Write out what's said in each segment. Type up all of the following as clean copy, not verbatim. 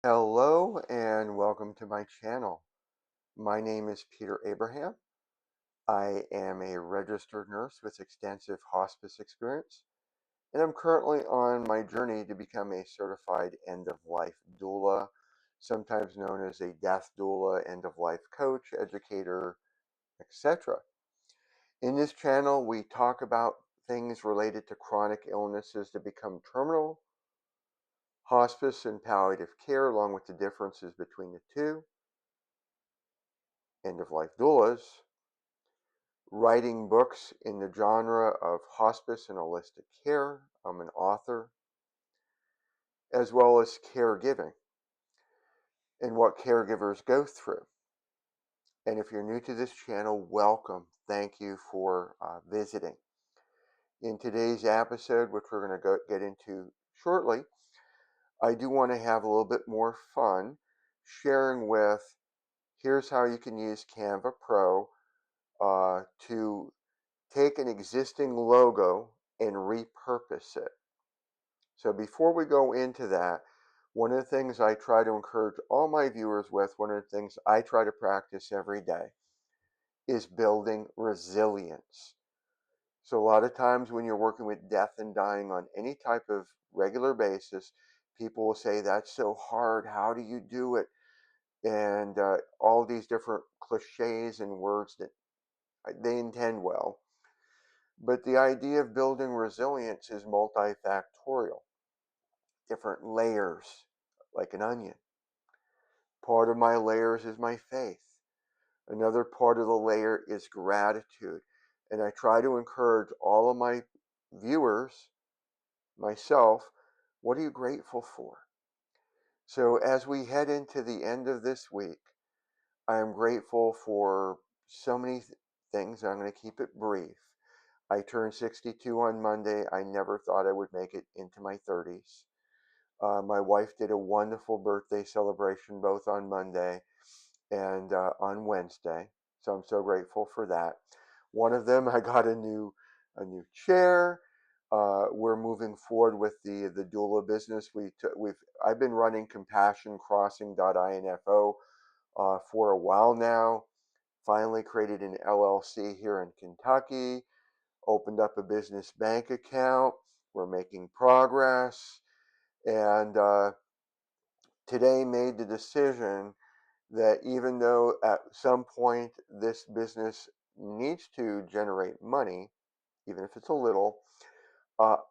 Hello and welcome to my channel. My name is Peter Abraham. I am a registered nurse with extensive hospice experience, and I'm currently on my journey to become a certified end-of-life doula, sometimes known as a death doula, end-of-life coach, educator, etc. In this channel, we talk about things related to chronic illnesses that become terminal, hospice and palliative care, along with the differences between the two, end-of-life doulas, writing books in the genre of hospice and holistic care. I'm an author, as well as caregiving and what caregivers go through. And if you're new to this channel, welcome. Thank you for visiting. In today's episode, which we're going to get into shortly, I do want to have a little bit more fun sharing with here's how you can use Canva Pro to take an existing logo and repurpose it. So before we go into that, one of the things I try to encourage all my viewers with, one of the things I try to practice every day is building resilience. So a lot of times when you're working with death and dying on any type of regular basis, people will say, that's so hard. How do you do it? And all these different cliches and words that they intend well. But the idea of building resilience is multifactorial, different layers, like an onion. Part of my layers is my faith. Another part of the layer is gratitude. And I try to encourage all of my viewers, myself, what are you grateful for? So as we head into the end of this week, I am grateful for so many things. I'm going to keep it brief. I turned 62 on Monday. I never thought I would make it into my 30s. My wife did a wonderful birthday celebration both on Monday and on Wednesday, so I'm so grateful for that. One of them, I got a new chair. We're moving forward with the doula business. I've been running CompassionCrossing.info for a while now. Finally created an LLC here in Kentucky. Opened up a business bank account. We're making progress, and today made the decision that even though at some point this business needs to generate money, even if it's a little,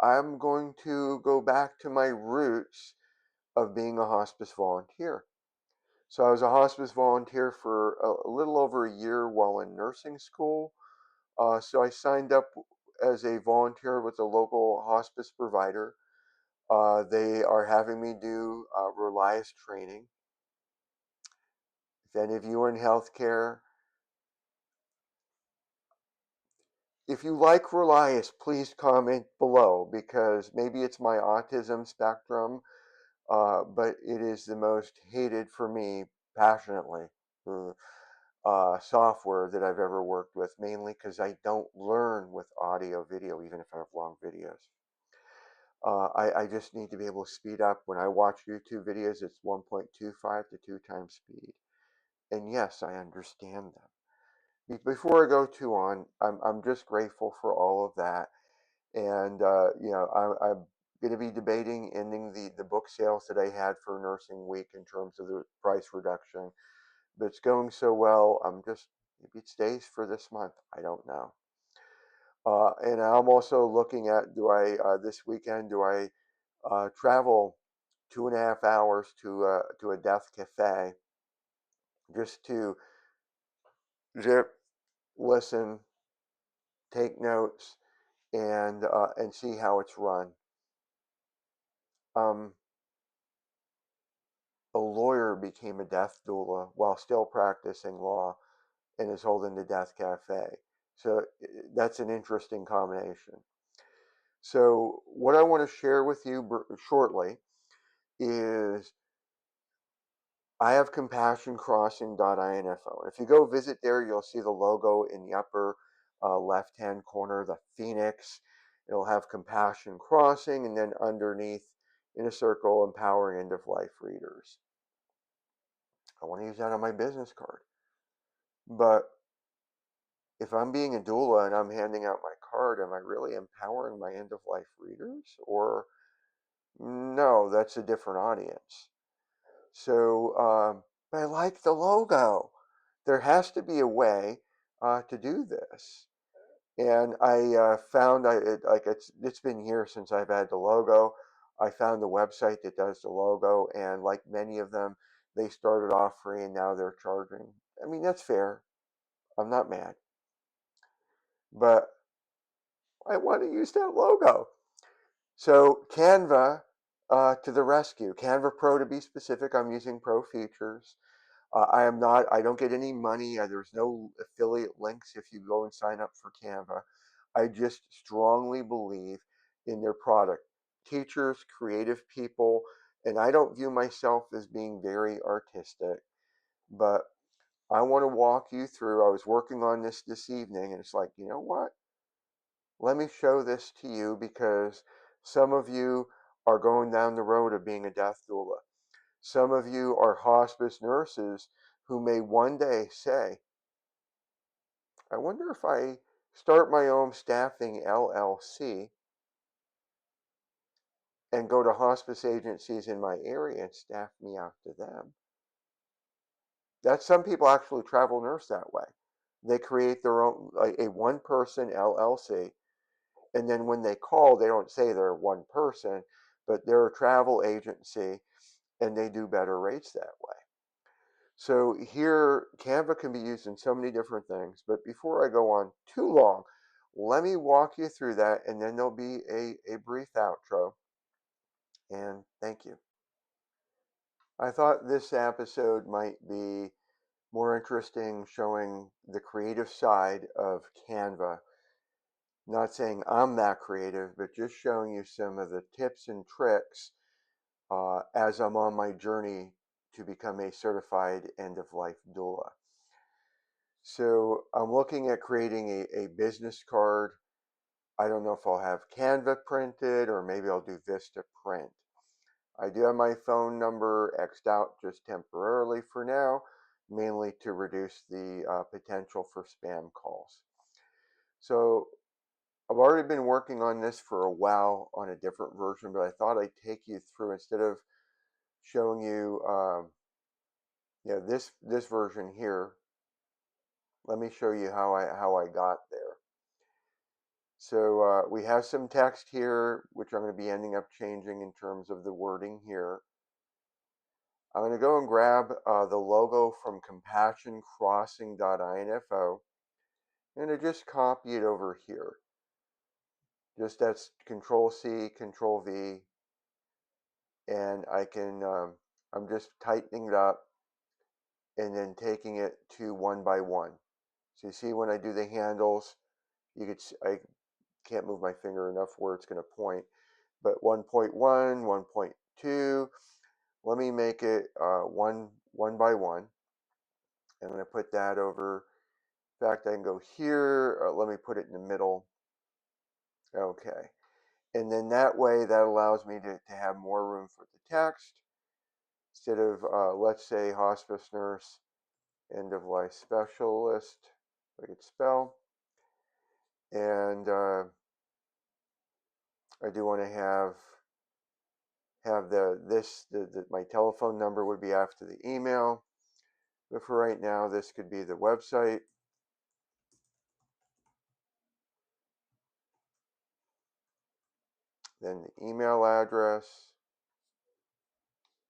I'm going to go back to my roots of being a hospice volunteer. So I was a hospice volunteer for a little over a year while in nursing school. So I signed up as a volunteer with a local hospice provider. They are having me do Relias training. If any of you are in healthcare, if you like Relias, please comment below because maybe it's my autism spectrum, but it is the most hated for me passionately software that I've ever worked with, mainly because I don't learn with audio video, even if I have long videos. I just need to be able to speed up. When I watch YouTube videos, it's 1.25 to 2 times speed. And yes, I understand them. Before I go too on, I'm just grateful for all of that. And, I'm going to be debating ending the book sales that I had for Nursing Week in terms of the price reduction. But it's going so well, maybe it stays for this month. I don't know. And I'm also looking at this weekend, do I travel 2.5 hours to a death cafe just to zip, listen, take notes, and see how it's run. Um, a lawyer became a death doula while still practicing law and is holding the death cafe. So that's an interesting combination. So what I want to share with you shortly is I have CompassionCrossing.info. If you go visit there, you'll see the logo in the upper left-hand corner, the phoenix. It'll have Compassion Crossing, and then underneath in a circle, empowering end-of-life readers. I want to use that on my business card. But if I'm being a doula and I'm handing out my card, am I really empowering my end of life readers? Or no, that's a different audience. So, but I like the logo. There has to be a way to do this. And I found it's been years since I've had the logo. I found the website that does the logo, and like many of them, they started off free and now they're charging. I mean, that's fair. I'm not mad, but I want to use that logo. So Canva to the rescue. Canva Pro to be specific. I'm using Pro features. I am not. I don't get any money. There's no affiliate links if you go and sign up for Canva. I just strongly believe in their product. Teachers, creative people, and I don't view myself as being very artistic, but I want to walk you through. I was working on this evening, and it's like, you know what? Let me show this to you because some of you are going down the road of being a death doula. Some of you are hospice nurses who may one day say, I wonder if I start my own staffing LLC and go to hospice agencies in my area and staff me out to them. That's some people actually travel nurse that way. They create their own, a one person LLC. And then when they call, they don't say they're one person, but they're a travel agency and they do better rates that way. So here, Canva can be used in so many different things. But before I go on too long, let me walk you through that and then there'll be a brief outro. And thank you. I thought this episode might be more interesting showing the creative side of Canva. Not saying I'm that creative, but just showing you some of the tips and tricks as I'm on my journey to become a certified end of life doula. So I'm looking at creating a business card. I don't know if I'll have Canva printed or maybe I'll do Vista print. I do have my phone number X'd out just temporarily for now, mainly to reduce the potential for spam calls. So I've already been working on this for a while on a different version, but I thought I'd take you through instead of showing you, this version here. Let me show you how I got there. So we have some text here, which I'm going to be ending up changing in terms of the wording here. I'm going to go and grab the logo from compassioncrossing.info and to just copy it over here. Just that's Control C, Control V, and I can, I'm just tightening it up and then taking it to one by one. So you see when I do the handles, you could, I can't move my finger enough where it's going to point, but 1.1, 1.2, let me make it one by one. I'm going to put that over. In fact, I can go here. Let me put it in the middle. Okay. And then that way, that allows me to have more room for the text. Instead of, let's say, hospice nurse, end of life specialist, I could spell. And I do want to have my telephone number would be after the email. But for right now, this could be the website. Then the email address,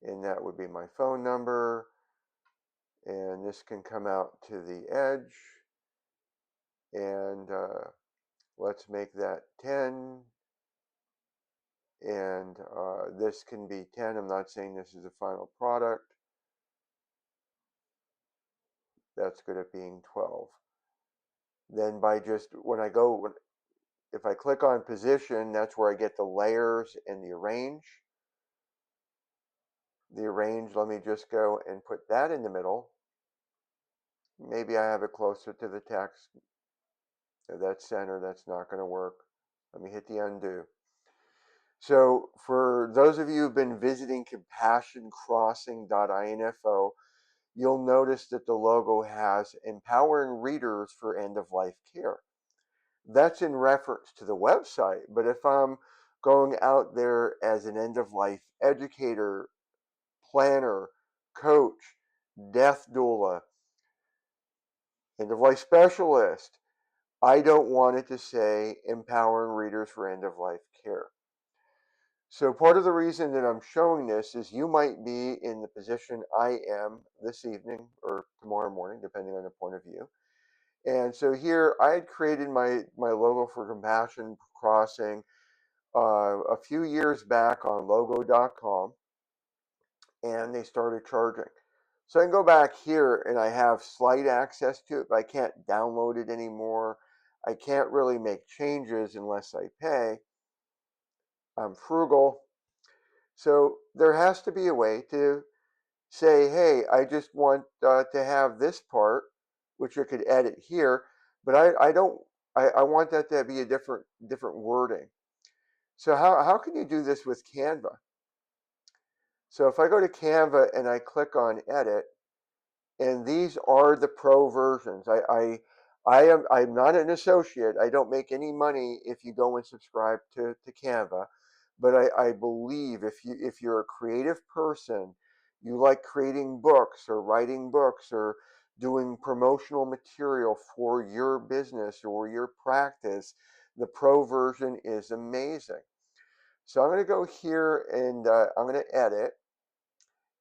and that would be my phone number. And this can come out to the edge. And let's make that 10. And this can be 10. I'm not saying this is the final product. That's good at being 12. Then by just, if I click on position, that's where I get the layers and the arrange. The arrange, let me just go and put that in the middle. Maybe I have it closer to the text. If that's center, that's not going to work. Let me hit the undo. So for those of you who've been visiting compassioncrossing.info, you'll notice that the logo has empowering readers for end-of-life care. That's in reference to the website, but if I'm going out there as an end-of-life educator, planner, coach, death doula, end-of-life specialist, I don't want it to say empowering readers for end-of-life care. So part of the reason that I'm showing this is you might be in the position I am this evening or tomorrow morning, depending on the point of view. And so here I had created my logo for Compassion Crossing a few years back on logo.com, and they started charging. So I can go back here and I have slight access to it, but I can't download it anymore. I can't really make changes unless I pay. I'm frugal. So there has to be a way to say, hey, I just want to have this part, which I could edit here, but I don't, I want that to be a different wording. So how can you do this with Canva? So if I go to Canva and I click on edit, and these are the pro versions. I'm not an associate. I don't make any money if you go and subscribe to Canva, but I believe if you're a creative person, you like creating books or writing books or doing promotional material for your business or your practice, the pro version is amazing. So I'm going to go here and I'm going to edit,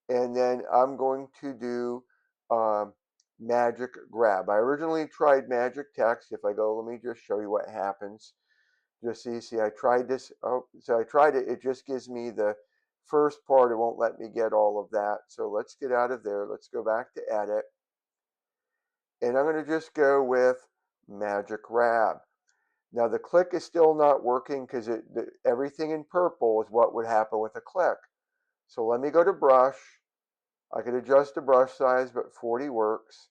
and then I'm going to do magic grab. I originally tried magic text. If I go, let me just show you what happens. Just see, I tried this. Oh, so I tried it. It just gives me the first part. It won't let me get all of that. So let's get out of there. Let's go back to edit. And I'm going to just go with magic grab. Now the click is still not working because everything in purple is what would happen with a click. So let me go to brush. I could adjust the brush size, but 40 works.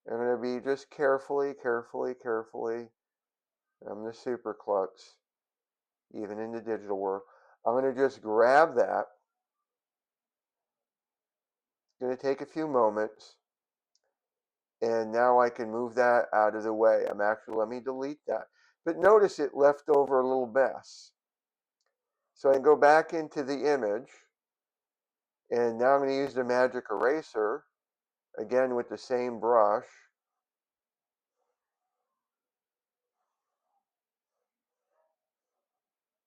I'm going to be just carefully. I'm the super klutz, even in the digital world. I'm going to just grab that. It's going to take a few moments. And now I can move that out of the way. let me delete that. But notice it left over a little mess. So I can go back into the image. And now I'm going to use the magic eraser, again with the same brush.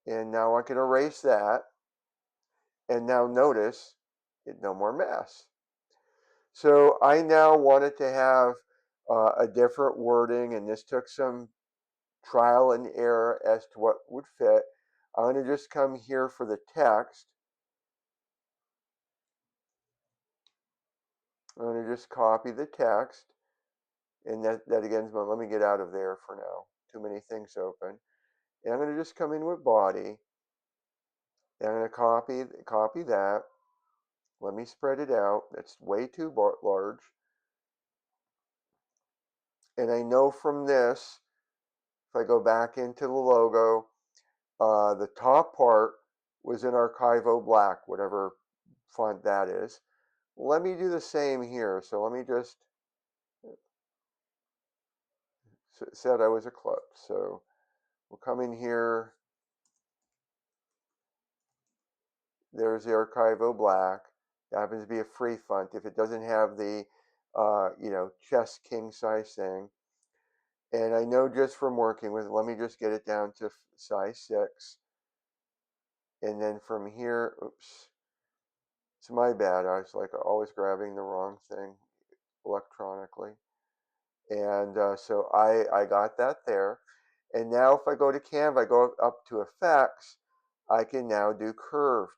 And now I can erase that. And now notice no more mess. So I now wanted to have a different wording, and this took some trial and error as to what would fit. I'm going to just come here for the text. I'm going to just copy the text, and that again, let me get out of there for now. Too many things open. And I'm going to just come in with body, and I'm going to copy that. Let me spread it out. That's way too large. And I know from this, if I go back into the logo, the top part was in Archivo Black, whatever font that is. Let me do the same here. So let me just said I was a klutz. So we'll come in here. There's the Archivo Black. It happens to be a free font. If it doesn't have the, chess king size thing, and I know just from working with it, let me just get it down to size 6. And then from here, oops, it's my bad. I was like always grabbing the wrong thing electronically. And so I got that there. And now if I go to Canva, I go up to effects, I can now do curved.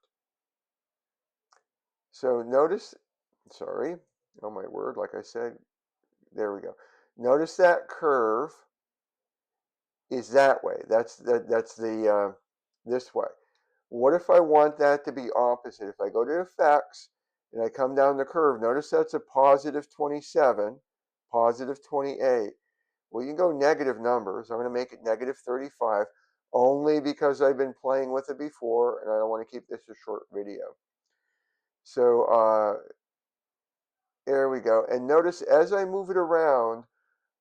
So notice, sorry, oh my word, like I said, there we go. Notice that curve is that way. That's the this way. What if I want that to be opposite? If I go to effects and I come down the curve, notice that's a positive 27, positive 28. Well, you can go negative numbers. I'm going to make it negative 35 only because I've been playing with it before and I don't want to keep this a short video. So There we go. And notice as I move it around,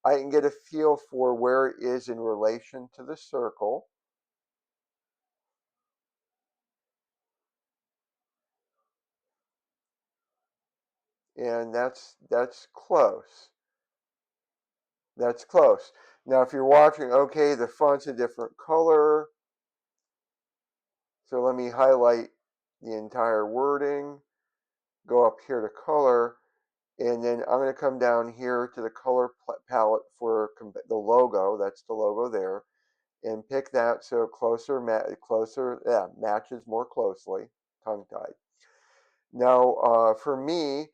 I can get a feel for where it is in relation to the circle. And that's close. That's close. Now, if you're watching, okay, the font's a different color. So let me highlight the entire wording, go up here to color, and then I'm going to come down here to the color palette for the logo. That's the logo there, and pick that so closer, yeah, matches more closely. Tongue tied. Now, for me,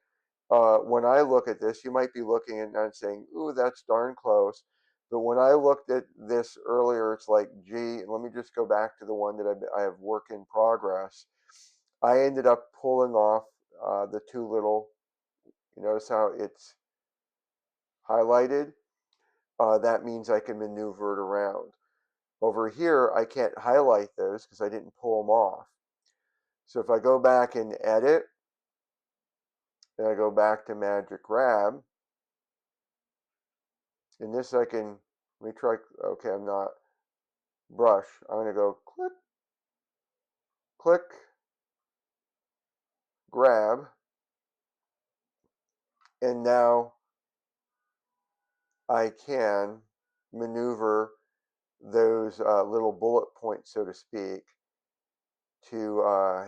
when I look at this, you might be looking and saying, "Ooh, that's darn close." But when I looked at this earlier, it's like, gee, let me just go back to the one that I have work in progress. I ended up pulling off the two little. You notice how it's highlighted? That means I can maneuver it around. Over here, I can't highlight those because I didn't pull them off. So if I go back and edit, and I go back to Magic Grab, in this I can, let me try, okay, I'm not, brush. I'm going to go click, click, grab, and now I can maneuver those little bullet points, so to speak, to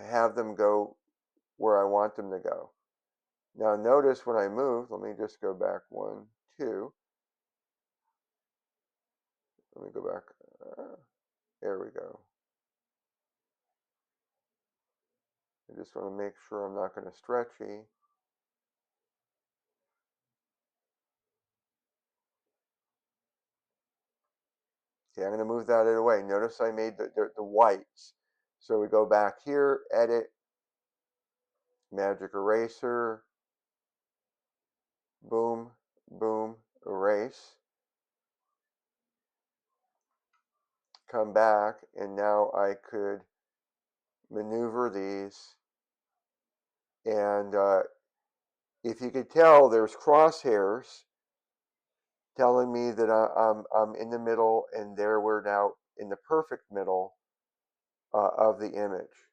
have them go where I want them to go. Now notice when I move, let me just go back one, two. Let me go back. There we go. I just want to make sure I'm not going to stretchy. Okay, I'm going to move that away. Notice I made the whites. So we go back here, edit, magic eraser, boom, boom, erase. Come back, and now I could maneuver these. And if you could tell, there's crosshairs telling me that I'm in the middle, and there we're now in the perfect middle of the image.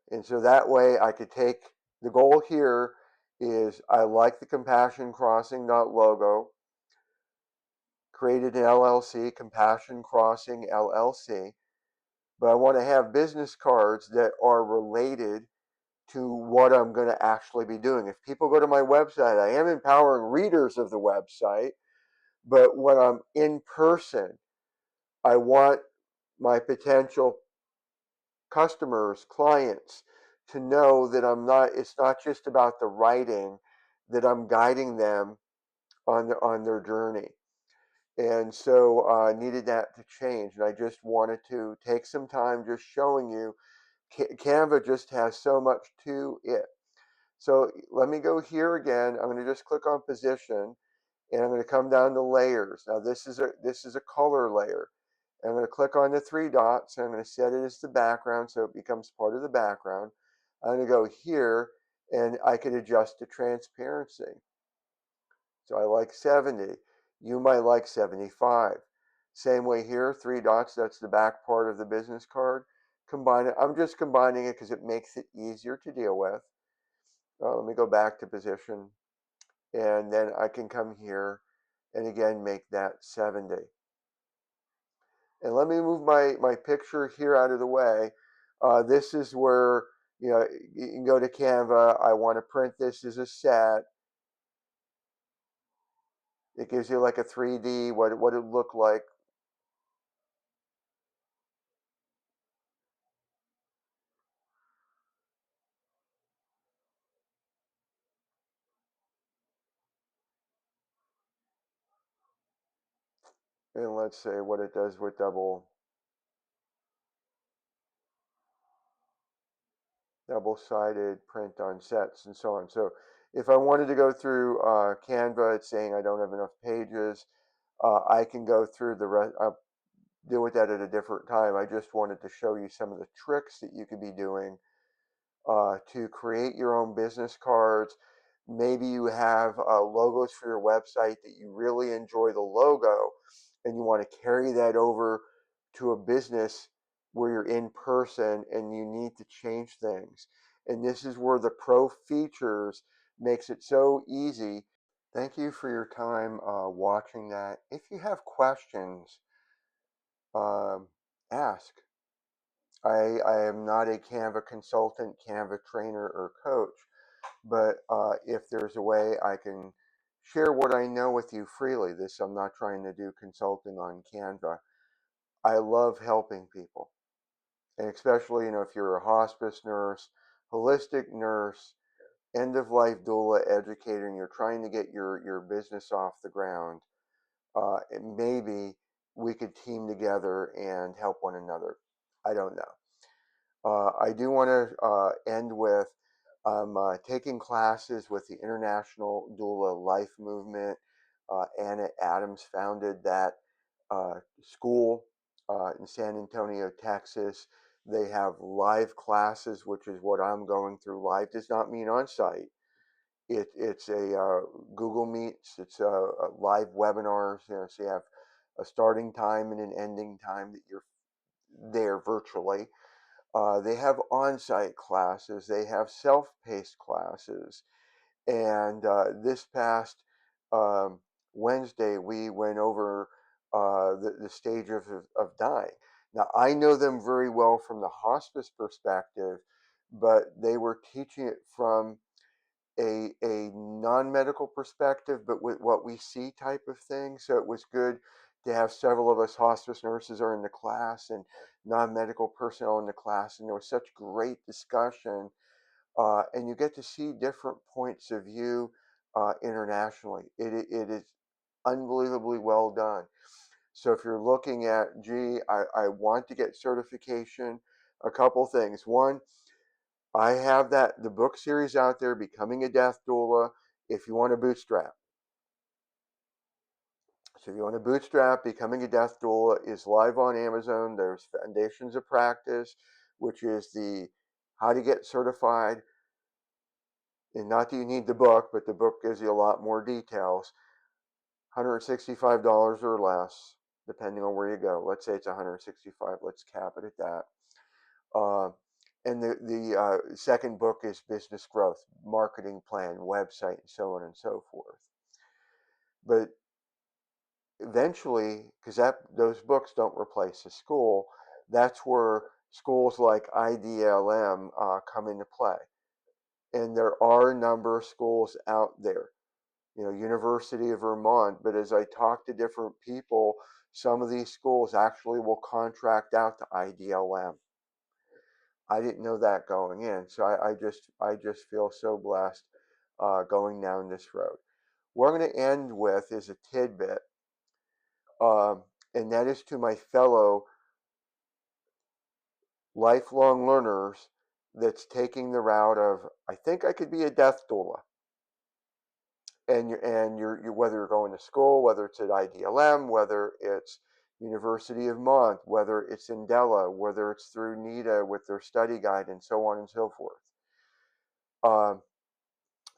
And so that way I could take, the goal here is I like the Compassion Crossing logo, created an LLC, Compassion Crossing LLC, but I want to have business cards that are related to what I'm going to actually be doing. If people go to my website, I am empowering readers of the website, but when I'm in person, I want my potential customers, clients, to know that it's not just about the writing, that I'm guiding them on their journey. And so I needed that to change. And I just wanted to take some time just showing you Canva just has so much to it. So let me go here again. I'm going to just click on position, and I'm going to come down to layers. Now this is a color layer. I'm going to click on the three dots, and I'm going to set it as the background so it becomes part of the background. I'm going to go here, and I could adjust the transparency. So I like 70. You might like 75. Same way here, three dots, that's the back part of the business card. Combine it. I'm just combining it because it makes it easier to deal with. Let me go back to position, and then I can come here and again make that 70. And let me move my picture here out of the way. This is where, you can go to Canva. I want to print this as a set. It gives you like a 3D, what it would look like. And let's say what it does with double-sided print on sets and so on. So if I wanted to go through Canva, it's saying I don't have enough pages. I can go through the rest. I'll deal with that at a different time. I just wanted to show you some of the tricks that you could be doing to create your own business cards. Maybe you have logos for your website that you really enjoy the logo and you want to carry that over to a business where you're in person and you need to change things. And this is where the pro features makes it so easy. Thank you for your time watching that. If you have questions, um, ask. I am not a Canva consultant, Canva trainer, or coach, but if there's a way I can share what I know with you freely, this I'm not trying to do consulting on Canva. I love helping people, and especially if you're a hospice nurse, holistic nurse, end of life doula educator, and you're trying to get your business off the ground. And maybe we could team together and help one another. I don't know. I do want to end with taking classes with the International Doula Life Movement. Anna Adams founded that school in San Antonio, Texas. They have live classes, which is what I'm going through. Live does not mean on site. It's a Google Meets. It's a live webinars. So you have a starting time and an ending time that you're there virtually. They have on-site classes. They have self-paced classes. And this past um, Wednesday, we went over the stage of dying. Now, I know them very well from the hospice perspective, but they were teaching it from a non-medical perspective, but with what we see type of thing. So it was good to have several of us hospice nurses are in the class and non-medical personnel in the class, and there was such great discussion, and you get to see different points of view internationally. It is unbelievably well done. So if you're looking at, gee, I want to get certification, a couple things. One, I have the book series out there, Becoming a Death Doula, if you want to bootstrap. So if you want to bootstrap, Becoming a Death Doula is live on Amazon. There's Foundations of Practice, which is the how to get certified. And not that you need the book, but the book gives you a lot more details. $165 or less, depending on where you go. Let's say it's $165. Let's cap it at that. Uh, and the second book is Business Growth, Marketing Plan, Website, and so on and so forth. But eventually, because those books don't replace a school, that's where schools like IDLM come into play. And there are a number of schools out there, University of Vermont. But as I talk to different people, some of these schools actually will contract out to IDLM. I didn't know that going in, so I just feel so blessed going down this road. What I'm going to end with is a tidbit, um, and that is to my fellow lifelong learners that's taking the route of I think I could be a death doula, and you're whether you're going to school, whether it's at IDLM, whether it's University of Mont, whether it's in Della, whether it's through NIDA with their study guide, and so on and so forth. Um,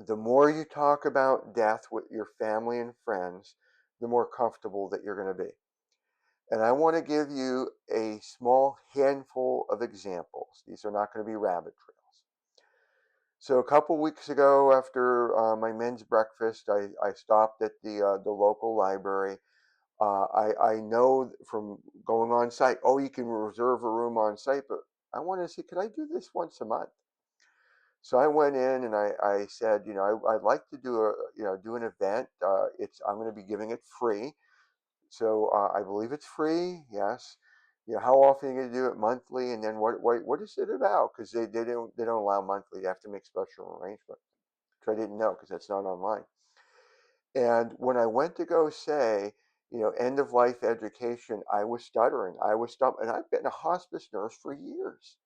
the more you talk about death with your family and friends, the more comfortable that you're going to be. And I want to give you a small handful of examples. These are not going to be rabbit trails. So a couple weeks ago, after my men's breakfast, I stopped at the local library. I know from going on site, oh, you can reserve a room on site, but I wanted to see, could I do this once a month? So I went in and I said, I'd like to do an event. I'm going to be giving it free. So I believe it's free. Yes. How often are you going to do it? Monthly? And then what is it about? Because they don't allow monthly. You have to make special arrangements, which I didn't know because that's not online. And when I went to go say, end of life education, I was stuttering. I was stumbling. And I've been a hospice nurse for years,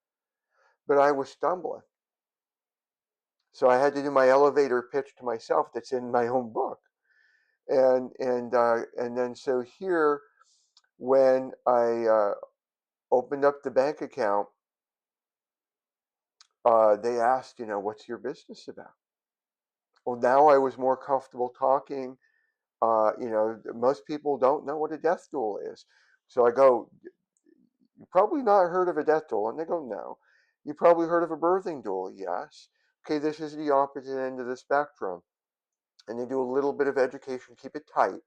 but I was stumbling. So I had to do my elevator pitch to myself that's in my own book. And then so here, when I opened up the bank account, they asked, what's your business about? Well, now I was more comfortable talking. Most people don't know what a death doula is. So I go, you probably not heard of a death doula. And they go, no. You probably heard of a birthing doula. Yes. Okay, this is the opposite end of the spectrum. And they do a little bit of education, keep it tight.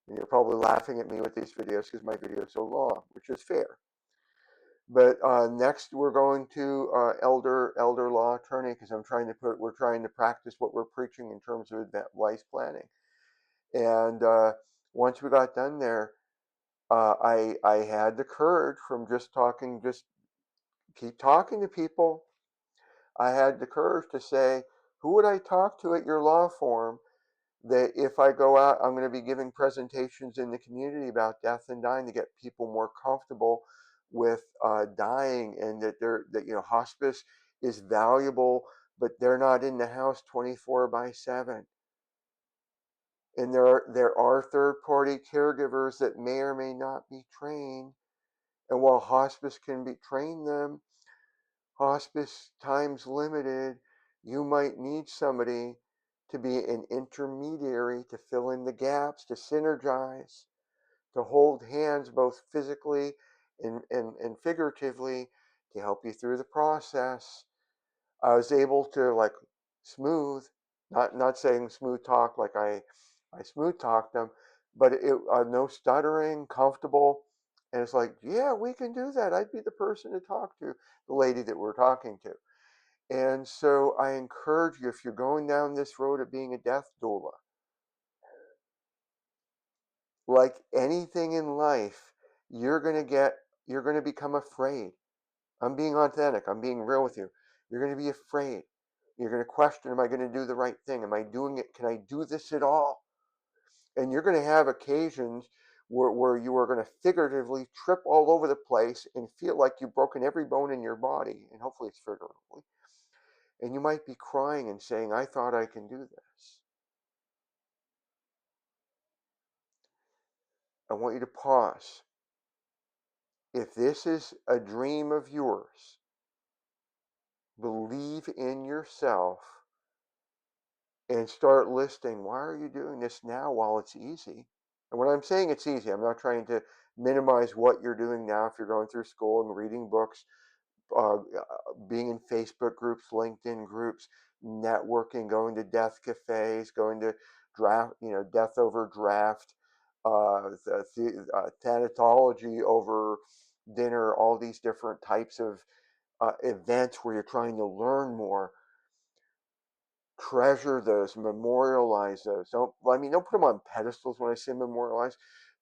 And you're probably laughing at me with these videos because my video is so long, which is fair. But next we're going to elder law attorney because we're trying to practice what we're preaching in terms of advice planning. And once we got done there, I had the courage from just keep talking to people. I had the courage to say, who would I talk to at your law firm that if I go out, I'm going to be giving presentations in the community about death and dying to get people more comfortable with dying, and that hospice is valuable, but they're not in the house 24/7. And there are third-party caregivers that may or may not be trained. And while hospice can be train them, hospice time's limited. You might need somebody to be an intermediary to fill in the gaps, to synergize, to hold hands both physically and figuratively to help you through the process. I was able to like smooth, not saying smooth talk like I smooth talked them, but it no stuttering, comfortable, and it's like, yeah, we can do that. I'd be the person to talk to, the lady that we're talking to. And so I encourage you, if you're going down this road of being a death doula, like anything in life, you're gonna become afraid. I'm being authentic. I'm being real with you. You're going to be afraid. You're going to question, am I going to do the right thing? Am I doing it? Can I do this at all? And you're going to have occasions where you are going to figuratively trip all over the place and feel like you've broken every bone in your body. And hopefully it's figuratively. And you might be crying and saying, I thought I can do this. I want you to pause. If this is a dream of yours, believe in yourself and start listing, why are you doing this now while it's easy? And when I'm saying it's easy, I'm not trying to minimize what you're doing now if you're going through school and reading books, being in Facebook groups, LinkedIn groups, networking, going to death cafes, going to death over draft, thanatology over dinner, all these different types of events where you're trying to learn more. Treasure those, memorialize those. Don't put them on pedestals when I say memorialize,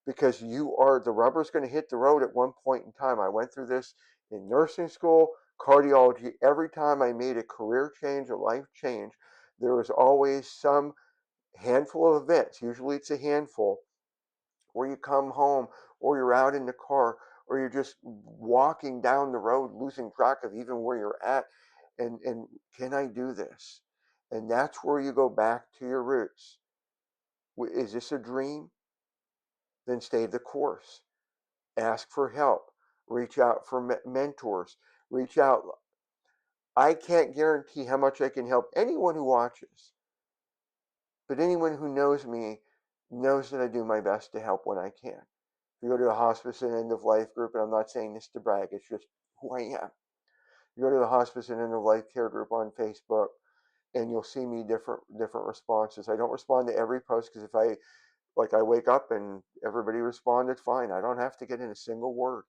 because the rubber's going to hit the road at one point in time. I went through this in nursing school, cardiology. Every time I made a career change, a life change, there was always some handful of events. Usually it's a handful where you come home or you're out in the car or you're just walking down the road, losing track of even where you're at. And can I do this? And that's where you go back to your roots. Is this a dream? Then stay the course. Ask for help. Reach out for mentors. Reach out. I can't guarantee how much I can help anyone who watches, but anyone who knows me knows that I do my best to help when I can. If you go to the hospice and end of life group, and I'm not saying this to brag, it's just who I am. You go to the hospice and end of life care group on Facebook, and you'll see me different responses. I don't respond to every post because if I wake up and everybody responded, fine. I don't have to get in a single word.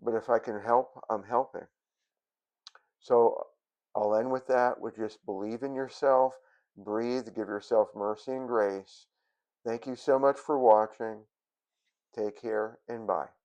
But if I can help, I'm helping. So I'll end with that, with just believe in yourself, breathe, give yourself mercy and grace. Thank you so much for watching. Take care and bye.